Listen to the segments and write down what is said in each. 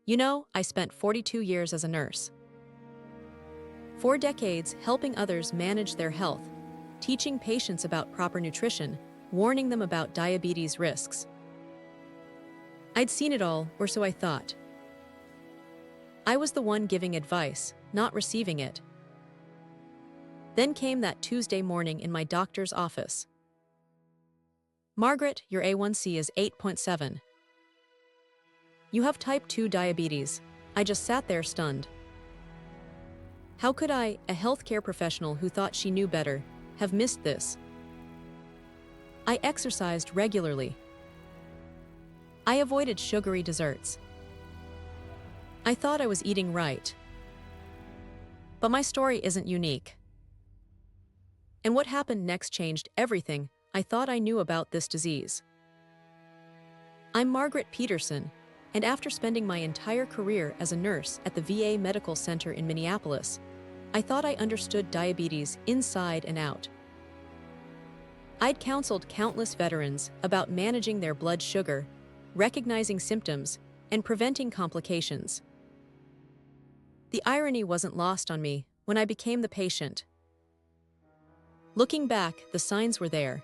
I spent 42 years as a nurse. 4 decades helping others manage their health, teaching patients about proper nutrition, warning them about diabetes risks. I'd seen it all, or so I thought. I was the one giving advice, not receiving it. Then came that Tuesday morning in my doctor's office. Margaret, your A1C is 8.7. You have type 2 diabetes. I just sat there stunned. How could I, a healthcare professional who thought she knew better, have missed this? I exercised regularly. I avoided sugary desserts. I thought I was eating right. But my story isn't unique. And what happened next changed everything I thought I knew about this disease. I'm Margaret Peterson, and after spending my entire career as a nurse at the VA Medical Center in Minneapolis, I thought I understood diabetes inside and out. I'd counseled countless veterans about managing their blood sugar, recognizing symptoms, and preventing complications. The irony wasn't lost on me when I became the patient. Looking back, the signs were there.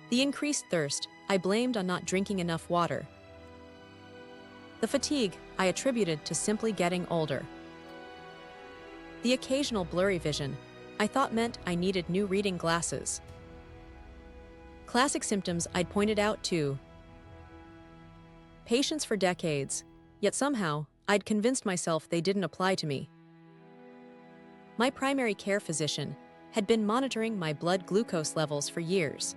The increased thirst I blamed on not drinking enough water. The fatigue I attributed to simply getting older. The occasional blurry vision I thought meant I needed new reading glasses. Classic symptoms I'd pointed out too. Patients for decades, yet somehow I'd convinced myself they didn't apply to me. My primary care physician had been monitoring my blood glucose levels for years.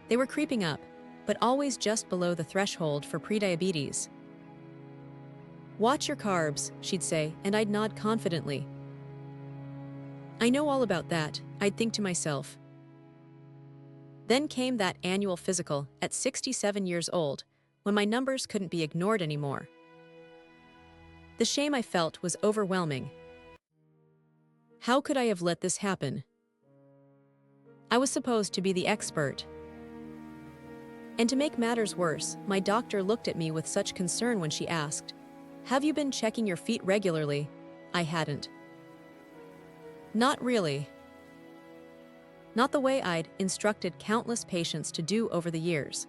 They were creeping up, but always just below the threshold for prediabetes. "Watch your carbs," she'd say, and I'd nod confidently. "I know all about that," I'd think to myself. Then came that annual physical at 67 years old, when my numbers couldn't be ignored anymore. The shame I felt was overwhelming. How could I have let this happen? I was supposed to be the expert. And to make matters worse, my doctor looked at me with such concern when she asked, "Have you been checking your feet regularly?" I hadn't. Not really. Not the way I'd instructed countless patients to do over the years.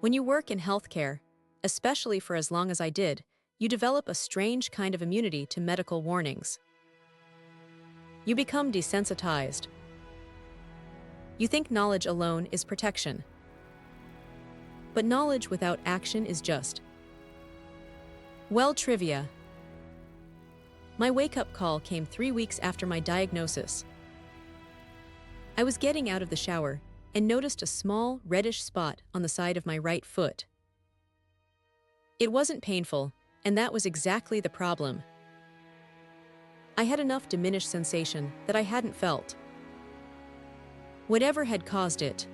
When you work in healthcare, especially for as long as I did, you develop a strange kind of immunity to medical warnings. You become desensitized. You think knowledge alone is protection. But knowledge without action is just. Well, trivia. My wake-up call came 3 weeks after my diagnosis. I was getting out of the shower and noticed a small, reddish spot on the side of my right foot. It wasn't painful, and that was exactly the problem. I had enough diminished sensation that I hadn't felt. Whatever had caused it.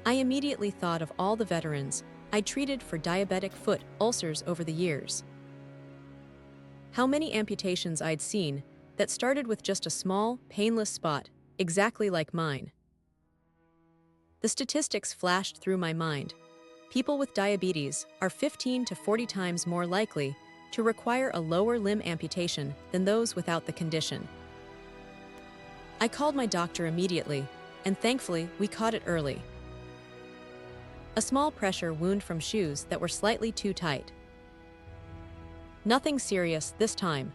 I immediately thought of all the veterans I treated for diabetic foot ulcers over the years. How many amputations I'd seen that started with just a small, painless spot, exactly like mine. The statistics flashed through my mind. People with diabetes are 15 to 40 times more likely to require a lower limb amputation than those without the condition. I called my doctor immediately, and thankfully we caught it early. A small pressure wound from shoes that were slightly too tight. Nothing serious this time.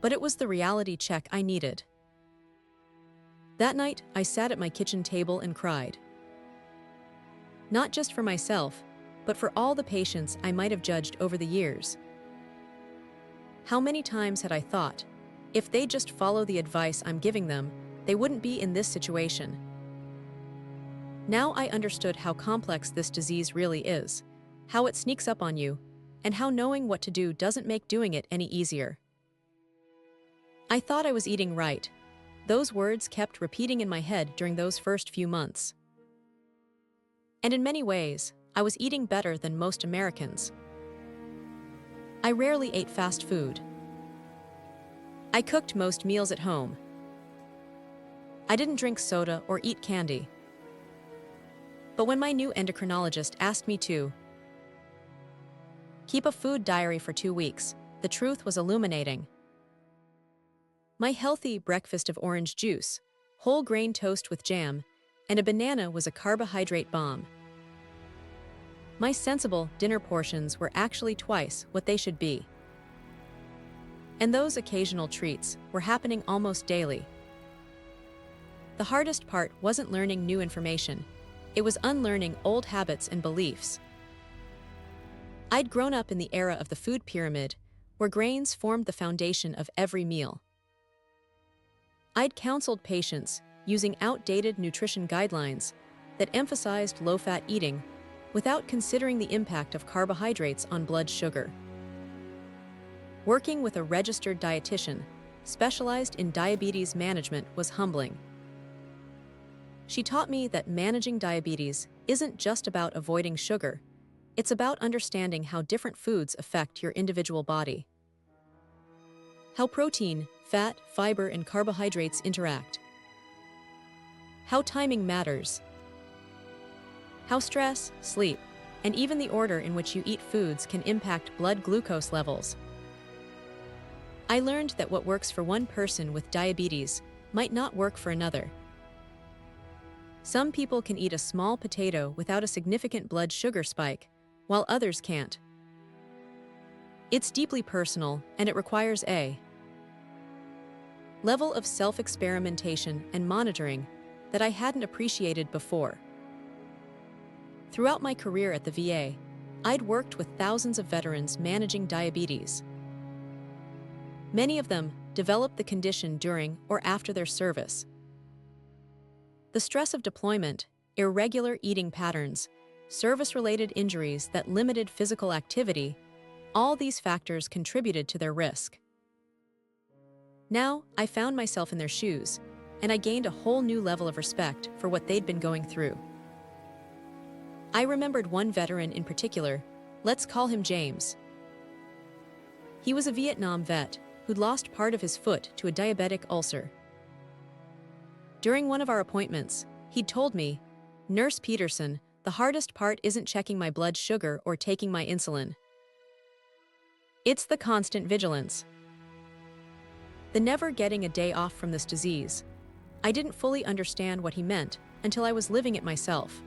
But it was the reality check I needed. That night, I sat at my kitchen table and cried. Not just for myself, but for all the patients I might have judged over the years. How many times had I thought, if they just follow the advice I'm giving them, they wouldn't be in this situation. Now I understood how complex this disease really is, how it sneaks up on you, and how knowing what to do doesn't make doing it any easier. I thought I was eating right. Those words kept repeating in my head during those first few months. And in many ways, I was eating better than most Americans. I rarely ate fast food. I cooked most meals at home. I didn't drink soda or eat candy. But when my new endocrinologist asked me to keep a food diary for 2 weeks, the truth was illuminating. My healthy breakfast of orange juice, whole grain toast with jam, and a banana was a carbohydrate bomb. My sensible dinner portions were actually twice what they should be. And those occasional treats were happening almost daily. The hardest part wasn't learning new information. It was unlearning old habits and beliefs. I'd grown up in the era of the food pyramid, where grains formed the foundation of every meal. I'd counseled patients using outdated nutrition guidelines that emphasized low-fat eating without considering the impact of carbohydrates on blood sugar. Working with a registered dietitian specialized in diabetes management was humbling. She taught me that managing diabetes isn't just about avoiding sugar, it's about understanding how different foods affect your individual body. How protein, fat, fiber, and carbohydrates interact. How timing matters. How stress, sleep, and even the order in which you eat foods can impact blood glucose levels. I learned that what works for one person with diabetes might not work for another. Some people can eat a small potato without a significant blood sugar spike, while others can't. It's deeply personal, and it requires a level of self-experimentation and monitoring that I hadn't appreciated before. Throughout my career at the VA, I'd worked with thousands of veterans managing diabetes. Many of them developed the condition during or after their service. The stress of deployment, irregular eating patterns, service-related injuries that limited physical activity, all these factors contributed to their risk. Now, I found myself in their shoes, and I gained a whole new level of respect for what they'd been going through. I remembered one veteran in particular, let's call him James. He was a Vietnam vet who'd lost part of his foot to a diabetic ulcer. During one of our appointments, he'd told me, "Nurse Peterson, the hardest part isn't checking my blood sugar or taking my insulin. It's the constant vigilance. The never getting a day off from this disease." I didn't fully understand what he meant until I was living it myself.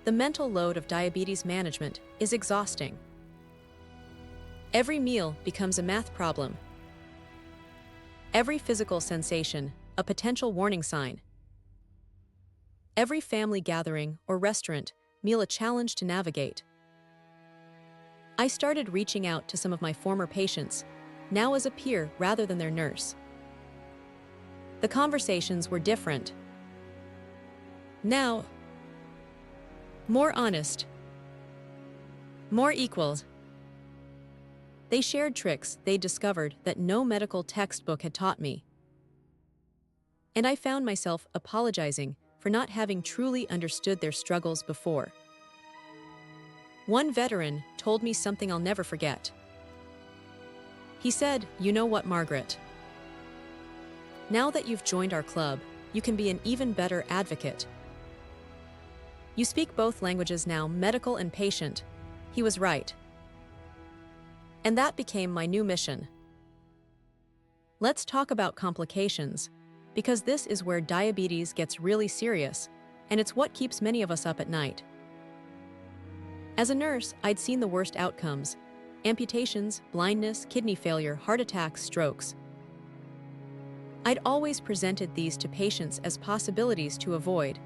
The mental load of diabetes management is exhausting. Every meal becomes a math problem. Every physical sensation, a potential warning sign. Every family gathering or restaurant meal a challenge to navigate. I started reaching out to some of my former patients, now as a peer rather than their nurse. The conversations were different. Now, more honest, more equal. They shared tricks they discovered that no medical textbook had taught me. And I found myself apologizing for not having truly understood their struggles before. One veteran told me something I'll never forget. He said, "You know what, Margaret? Now that you've joined our club, you can be an even better advocate. You speak both languages now, medical and patient." He was right. And that became my new mission. Let's talk about complications, because this is where diabetes gets really serious, and it's what keeps many of us up at night. As a nurse, I'd seen the worst outcomes: amputations, blindness, kidney failure, heart attacks, strokes. I'd always presented these to patients as possibilities to avoid,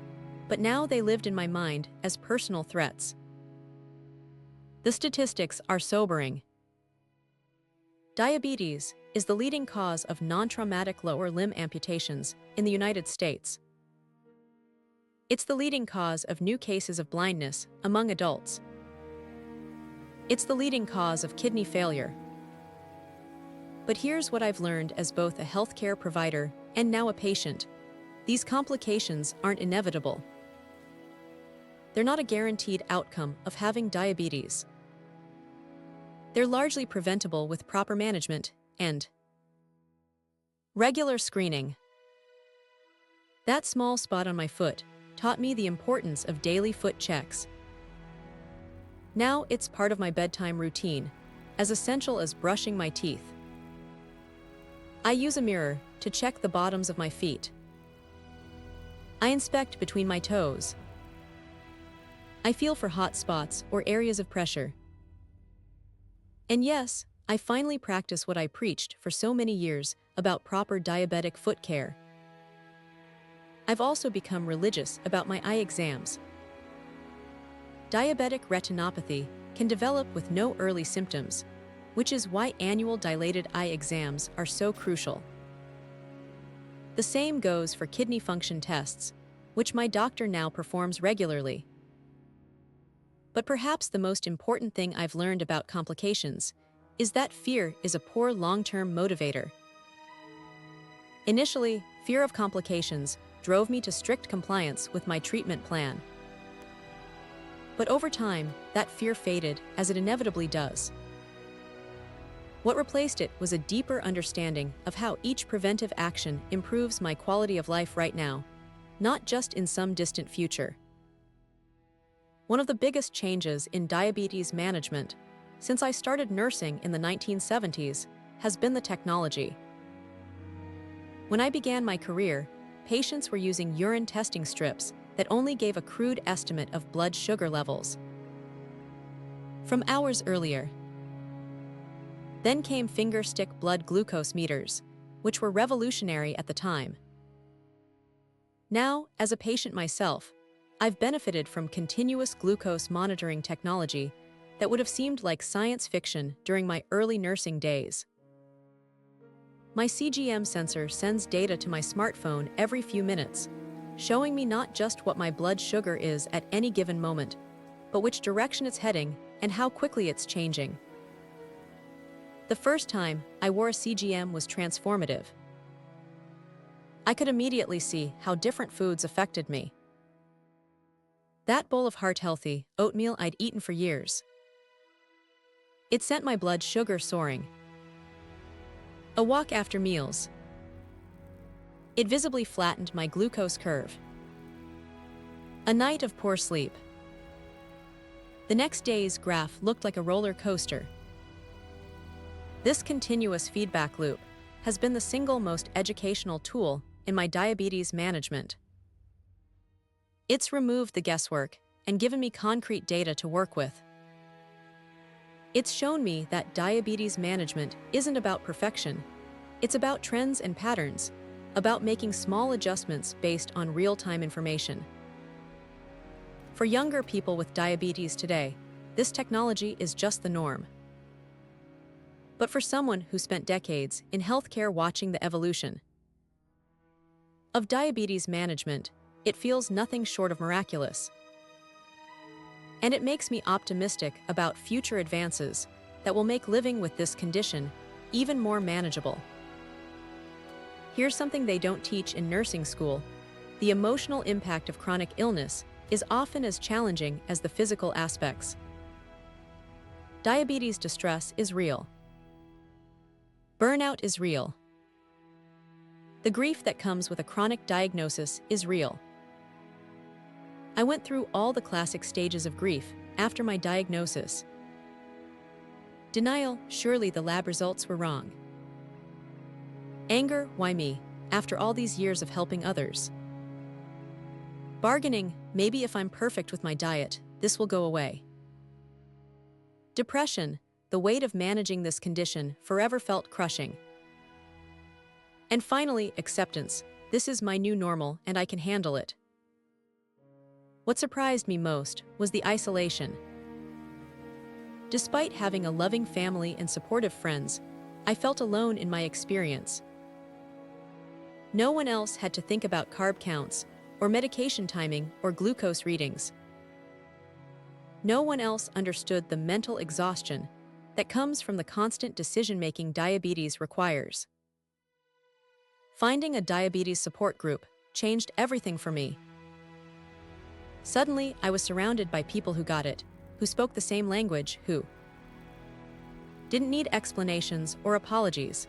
but now they lived in my mind as personal threats. The statistics are sobering. Diabetes is the leading cause of non-traumatic lower limb amputations in the United States. It's the leading cause of new cases of blindness among adults. It's the leading cause of kidney failure. But here's what I've learned as both a healthcare provider and now a patient. These complications aren't inevitable. They're not a guaranteed outcome of having diabetes. They're largely preventable with proper management and regular screening. That small spot on my foot taught me the importance of daily foot checks. Now it's part of my bedtime routine, as essential as brushing my teeth. I use a mirror to check the bottoms of my feet. I inspect between my toes. I feel for hot spots or areas of pressure. And yes, I finally practice what I preached for so many years about proper diabetic foot care. I've also become religious about my eye exams. Diabetic retinopathy can develop with no early symptoms, which is why annual dilated eye exams are so crucial. The same goes for kidney function tests, which my doctor now performs regularly. But perhaps the most important thing I've learned about complications is that fear is a poor long-term motivator. Initially, fear of complications drove me to strict compliance with my treatment plan. But over time, that fear faded, as it inevitably does. What replaced it was a deeper understanding of how each preventive action improves my quality of life right now, not just in some distant future. One of the biggest changes in diabetes management since I started nursing in the 1970s has been the technology. When I began my career, patients were using urine testing strips that only gave a crude estimate of blood sugar levels from hours earlier. Then came finger-stick blood glucose meters, which were revolutionary at the time. Now, as a patient myself, I've benefited from continuous glucose monitoring technology that would have seemed like science fiction during my early nursing days. My CGM sensor sends data to my smartphone every few minutes, showing me not just what my blood sugar is at any given moment, but which direction it's heading and how quickly it's changing. The first time I wore a CGM was transformative. I could immediately see how different foods affected me. That bowl of heart-healthy oatmeal I'd eaten for years. It sent my blood sugar soaring. A walk after meals. It visibly flattened my glucose curve. A night of poor sleep. The next day's graph looked like a roller coaster. This continuous feedback loop has been the single most educational tool in my diabetes management. It's removed the guesswork and given me concrete data to work with. It's shown me that diabetes management isn't about perfection. It's about trends and patterns, about making small adjustments based on real-time information. For younger people with diabetes today, this technology is just the norm. But for someone who spent decades in healthcare watching the evolution of diabetes management, it feels nothing short of miraculous. And it makes me optimistic about future advances that will make living with this condition even more manageable. Here's something they don't teach in nursing school: the emotional impact of chronic illness is often as challenging as the physical aspects. Diabetes distress is real. Burnout is real. The grief that comes with a chronic diagnosis is real. I went through all the classic stages of grief after my diagnosis. Denial, surely the lab results were wrong. Anger, why me, after all these years of helping others. Bargaining, maybe if I'm perfect with my diet, this will go away. Depression, the weight of managing this condition forever felt crushing. And finally, acceptance. This is my new normal and I can handle it. What surprised me most was the isolation. Despite having a loving family and supportive friends, I felt alone in my experience. No one else had to think about carb counts, or medication timing, or glucose readings. No one else understood the mental exhaustion that comes from the constant decision-making diabetes requires. Finding a diabetes support group changed everything for me. Suddenly, I was surrounded by people who got it, who spoke the same language, who didn't need explanations or apologies.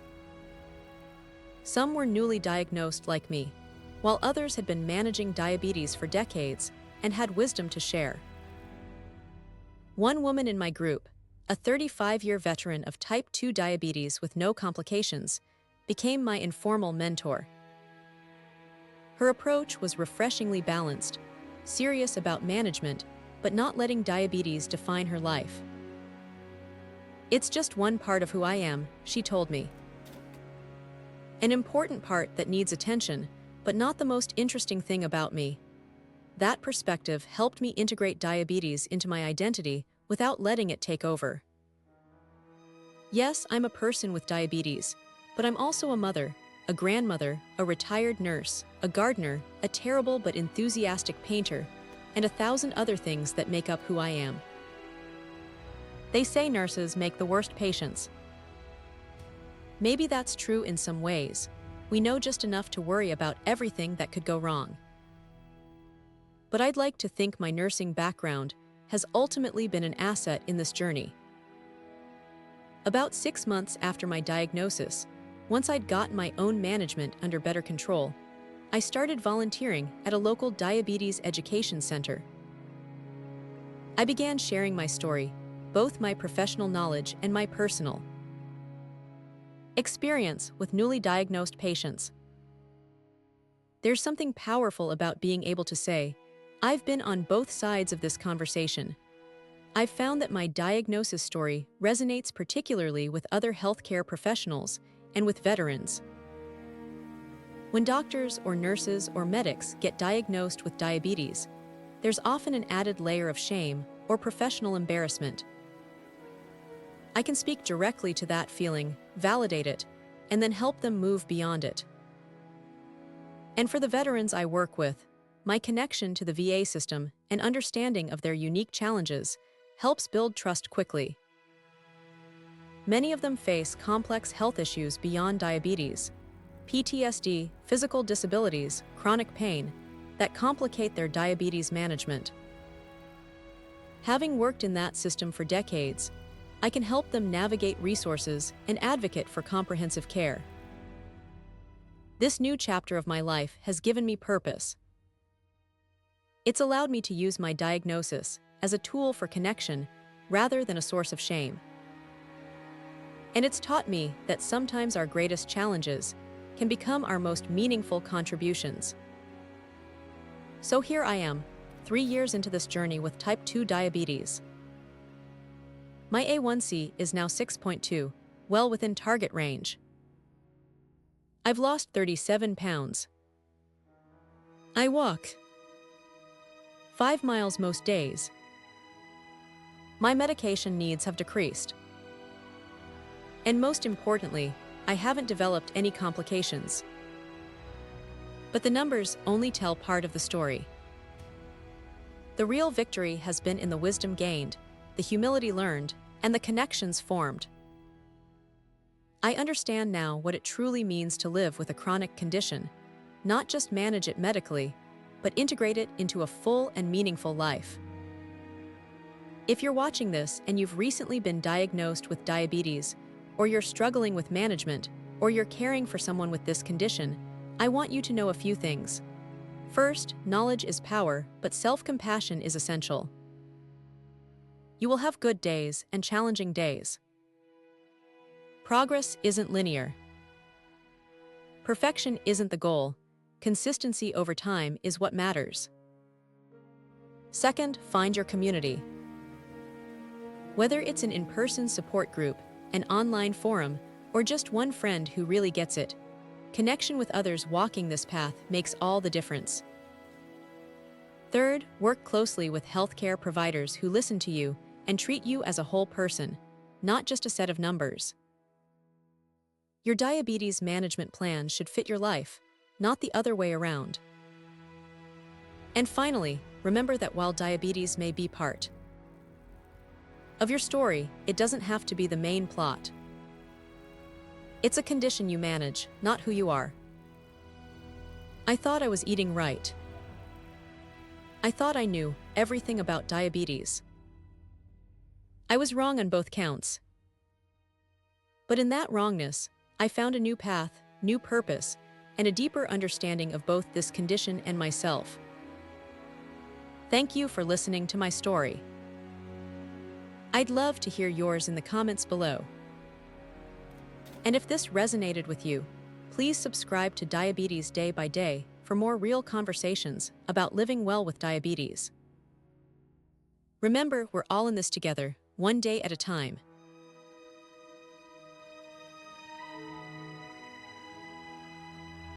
Some were newly diagnosed like me. while others had been managing diabetes for decades and had wisdom to share. One woman in my group, a 35-year veteran of type 2 diabetes with no complications, became my informal mentor. Her approach was refreshingly balanced, serious about management, but not letting diabetes define her life. "It's just one part of who I am," she told me. "An important part that needs attention, but not the most interesting thing about me." That perspective helped me integrate diabetes into my identity without letting it take over. Yes, I'm a person with diabetes, but I'm also a mother, a grandmother, a retired nurse, a gardener, a terrible but enthusiastic painter, and 1,000 other things that make up who I am. They say nurses make the worst patients. Maybe that's true in some ways. We know just enough to worry about everything that could go wrong. But I'd like to think my nursing background has ultimately been an asset in this journey. About 6 months after my diagnosis, once I'd gotten my own management under better control, I started volunteering at a local diabetes education center. I began sharing my story, both my professional knowledge and my personal experience with newly diagnosed patients. There's something powerful about being able to say, "I've been on both sides of this conversation." I've found that my diagnosis story resonates particularly with other healthcare professionals and with veterans. When doctors or nurses or medics get diagnosed with diabetes, there's often an added layer of shame or professional embarrassment. I can speak directly to that feeling, validate it, and then help them move beyond it. And for the veterans I work with, my connection to the VA system and understanding of their unique challenges helps build trust quickly. Many of them face complex health issues beyond diabetes, PTSD, physical disabilities, chronic pain, that complicate their diabetes management. Having worked in that system for decades, I can help them navigate resources and advocate for comprehensive care. This new chapter of my life has given me purpose. It's allowed me to use my diagnosis as a tool for connection rather than a source of shame. And it's taught me that sometimes our greatest challenges can become our most meaningful contributions. So here I am, 3 years into this journey with type 2 diabetes. My A1C is now 6.2, well within target range. I've lost 37 pounds. I walk 5 miles most days. My medication needs have decreased. And most importantly, I haven't developed any complications. But the numbers only tell part of the story. The real victory has been in the wisdom gained, the humility learned, and the connections formed. I understand now what it truly means to live with a chronic condition, not just manage it medically, but integrate it into a full and meaningful life. If you're watching this and you've recently been diagnosed with diabetes, or you're struggling with management, or you're caring for someone with this condition, I want you to know a few things. First, knowledge is power, but self-compassion is essential. You will have good days and challenging days. Progress isn't linear. Perfection isn't the goal. Consistency over time is what matters. Second, find your community. Whether it's an in-person support group, an online forum, or just one friend who really gets it, connection with others walking this path makes all the difference. Third, work closely with healthcare providers who listen to you and treat you as a whole person, not just a set of numbers. Your diabetes management plan should fit your life, not the other way around. And finally, remember that while diabetes may be part of your story, it doesn't have to be the main plot. It's a condition you manage, not who you are. I thought I was eating right. I thought I knew everything about diabetes. I was wrong on both counts. But in that wrongness, I found a new path, new purpose, and a deeper understanding of both this condition and myself. Thank you for listening to my story. I'd love to hear yours in the comments below. And if this resonated with you, please subscribe to Diabetes Day by Day for more real conversations about living well with diabetes. Remember, we're all in this together, one day at a time.